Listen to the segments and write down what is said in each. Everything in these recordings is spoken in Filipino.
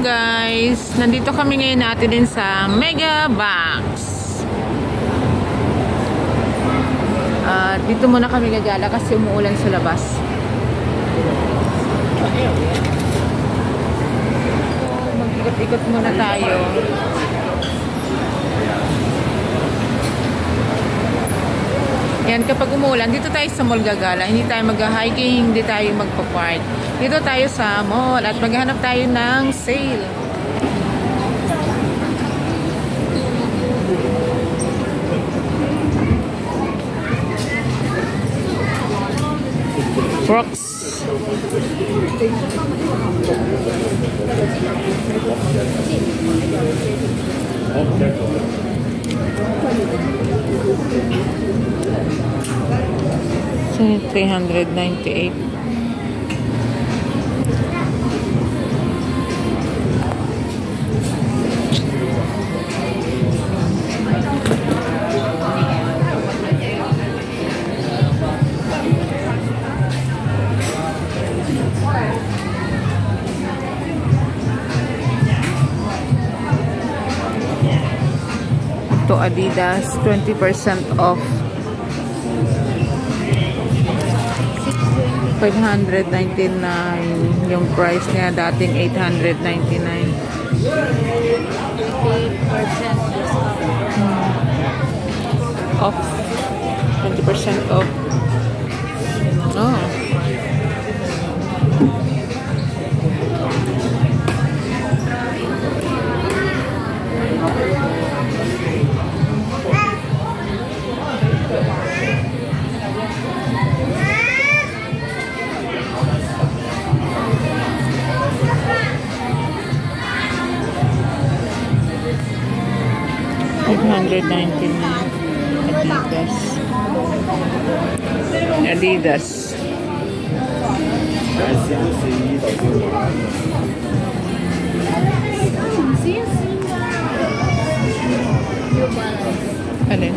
guys, nandito kami ngayon natin din sa Mega Box. Dito muna kami gagala kasi umuulan sa labas. Mag-ikot-ikot muna tayo. Yan, kapag umuulan, dito tayo sa mall gagala. Hindi tayo mag-hiking, hindi tayo magpa-park. Dito tayo sa mall at maghanap tayo ng sale. Crocs. So, 398. Ito Adidas, 20% off. 599 yung price niya, dating 899. 20% off. 20% off. Oh. Adidas. Alin?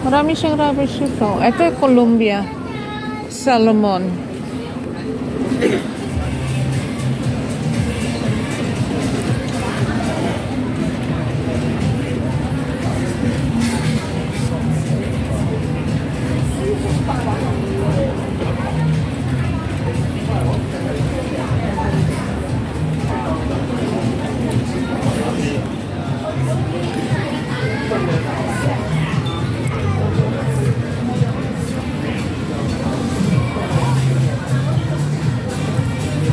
Marami siyang rubber shoes. Oh. Ito ay Columbia Salomon.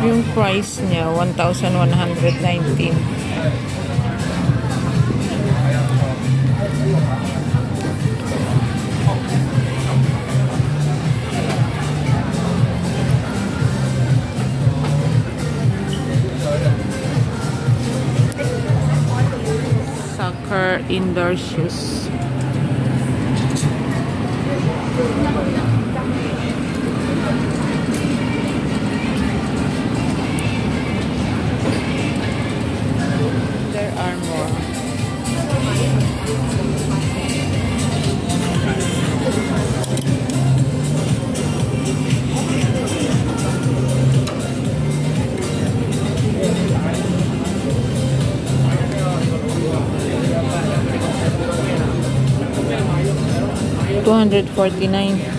Yung price niya 1,119. Soccer indoor shoes. There are more. $249.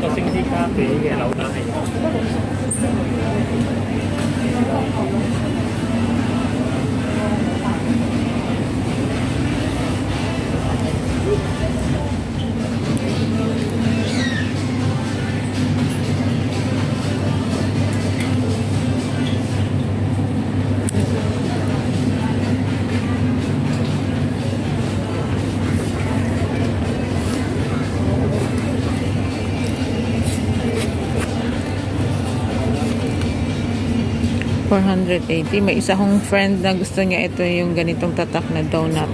Kasing di kape, ilaw na kayo. $480. May isa kong friend na gusto niya ito yung ganitong tatak na donut.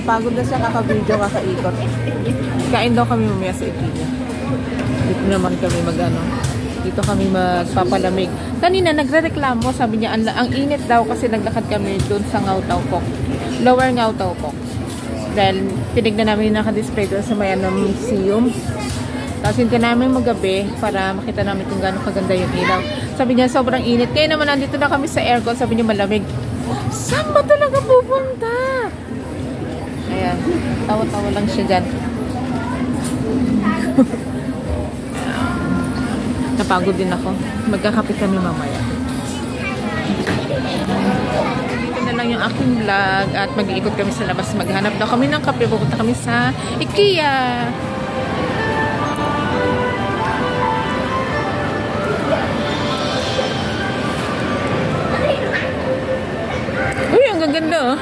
Napagod na siya kaka-video, kaka-ikot. Kain daw kami mamaya sa IKEA. Dito naman kami dito kami magpapalamig. Kanina nagrereklamo, sabi niya ang init daw kasi naglakad kami doon sa Ngau Tau Pok. Lower Ngau Tau Pok. Dahil tinignan namin yung naka-display doon sa Mayanam Museum. Tapos hintayin namin magabi para makita namin kung gaano kaganda yung ilaw. Sabi niya sobrang init. Kaya naman nandito na kami sa aircon, sabi niya malamig. Saan ba talaga pupunta? Ayan, tawa-tawa lang siya dyan. Napagod din ako. Magkakape kami mamaya. Dito na lang yung aking vlog at mag-iikot kami sa labas. Maghanap daw kami ng kape. Pupunta kami sa IKEA. Uy, ang gaganda oh.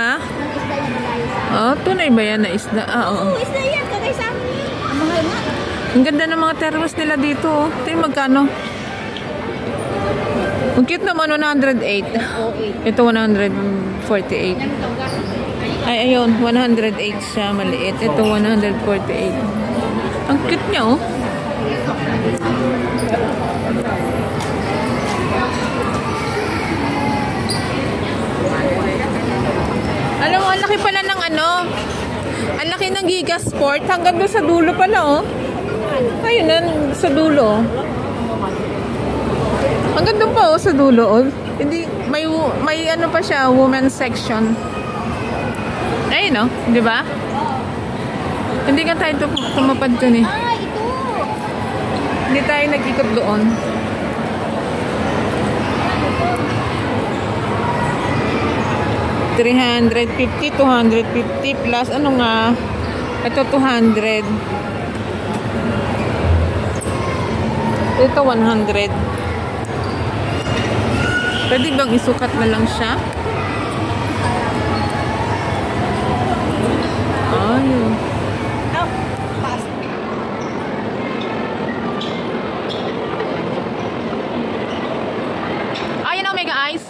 Ha? Oh, tunay ba yan na isda? Ah, oo. Oo, isda yan. Kagay sa amin. Ang mahal nga. Ang ganda ng mga termos nila dito. Oh. Ito yung magkano? Ang cute naman, 108. Ito 148. Ay, ayun. 108 siya. Maliit. Ito 148. Ang cute niya, oh. Alam mo, ang laki pala ng ang laki ng Giga Sport. Hanggang doon sa dulo pala, oh. Ayun na, sa dulo. Hanggang doon pa, oh, sa dulo, oh. Hindi, may pa siya, women's section. Ayun, oh. Di ba? Hindi ka tayo tumapad dun, eh. Ah, ito. Hindi tayo nag-ikot doon. $350, $250 plus ano nga, ito 200, ito 100. Pwede bang isukat na lang siya? Ayun. Ayun ang mega ice.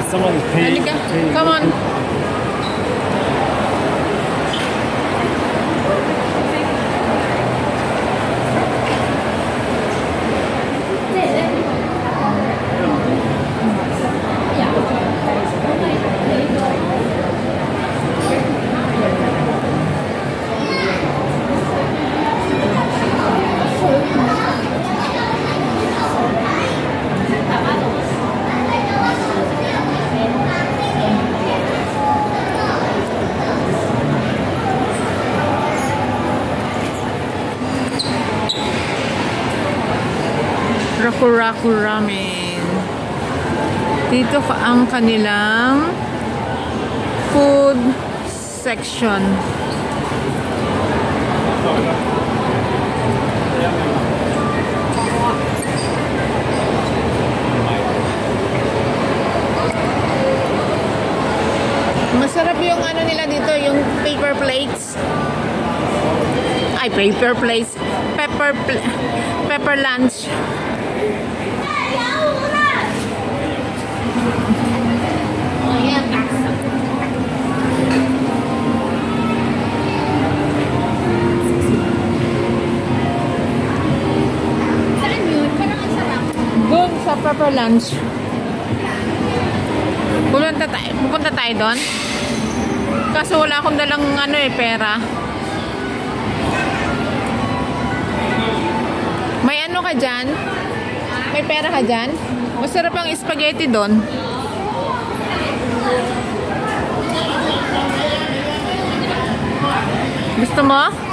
Someone paid. Come on. Raku Ramen. Dito ang kanilang food section. Masarap yung ano nila dito, yung paper plates. Ay, paper plates. Pepper lunch. Doon sa pepper lunch. Pupunta tayo doon. Kaso wala akong dalang pera. May ano ka dyan? May pera ka dyan? Masarap ang spaghetti doon. Gusto mo?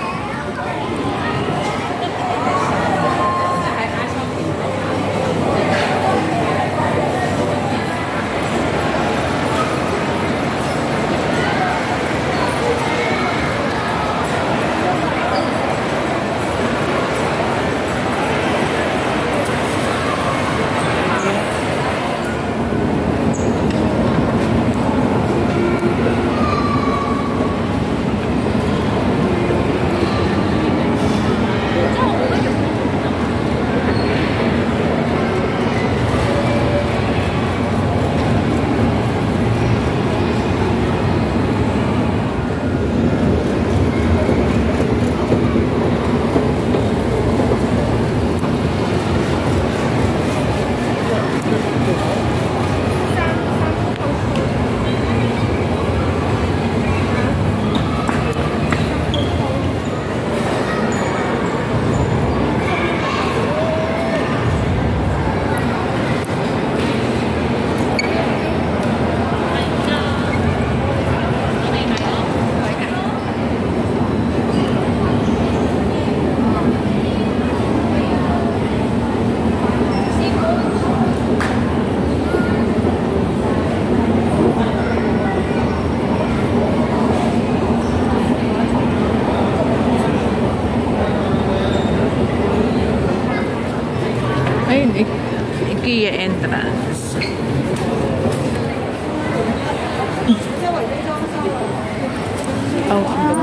Outdoor.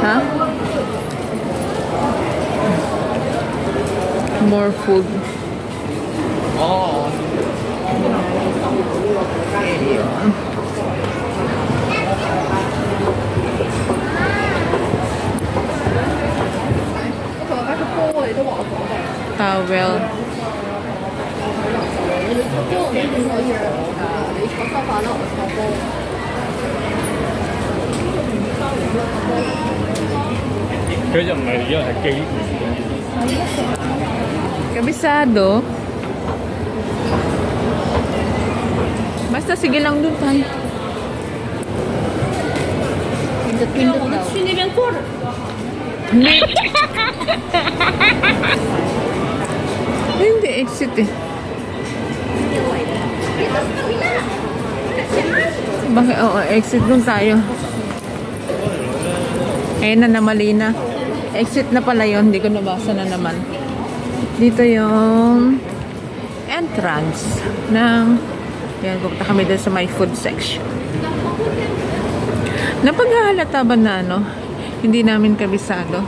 Ha? More food. Oh. Ayun. Towel. Kabisado. Basta sige lang dun tayo. Pindot-pindot daw. Hindi. Hindi, exit eh. Dito sa kabila. Bakit? Oo, exit dun tayo. Ayun na, namali na. Exit na pala yun. Hindi ko nabasa na naman. Dito yung entrance ng... Yan, pupunta kami dun sa my food section. Napaghahalata ba na ano? Hindi namin kabisado.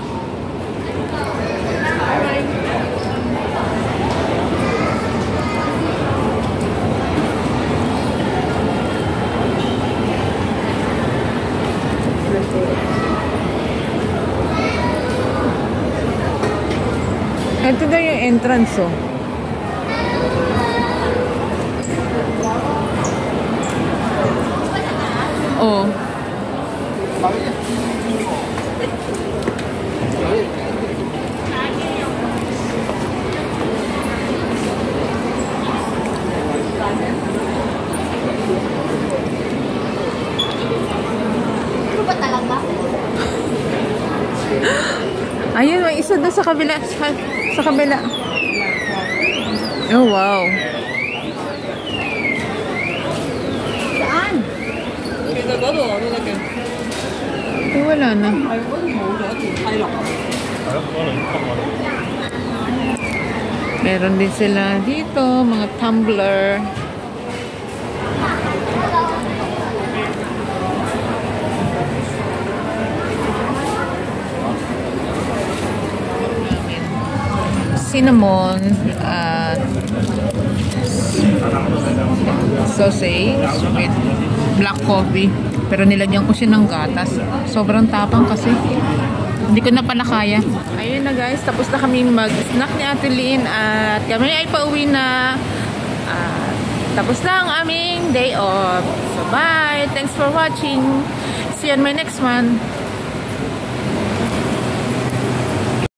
Ito daw yung entrance, oh. Oh. Ano ba talaga? Ayun, may isa doon sa kabila. Sa kabila. Oh, wow. Saan? Eh, wala na. Meron din sila dito, mga tumbler. Cinnamon at sausage with black coffee. Pero nilagyan ko siya ng gatas. Sobrang tapang kasi. Hindi ko na pala kaya. Ayun na guys, tapos na kami mag-snack ni Ate Lynn at kami ay pauwi na. Tapos na ang aming day off. So bye! Thanks for watching. See you on my next one.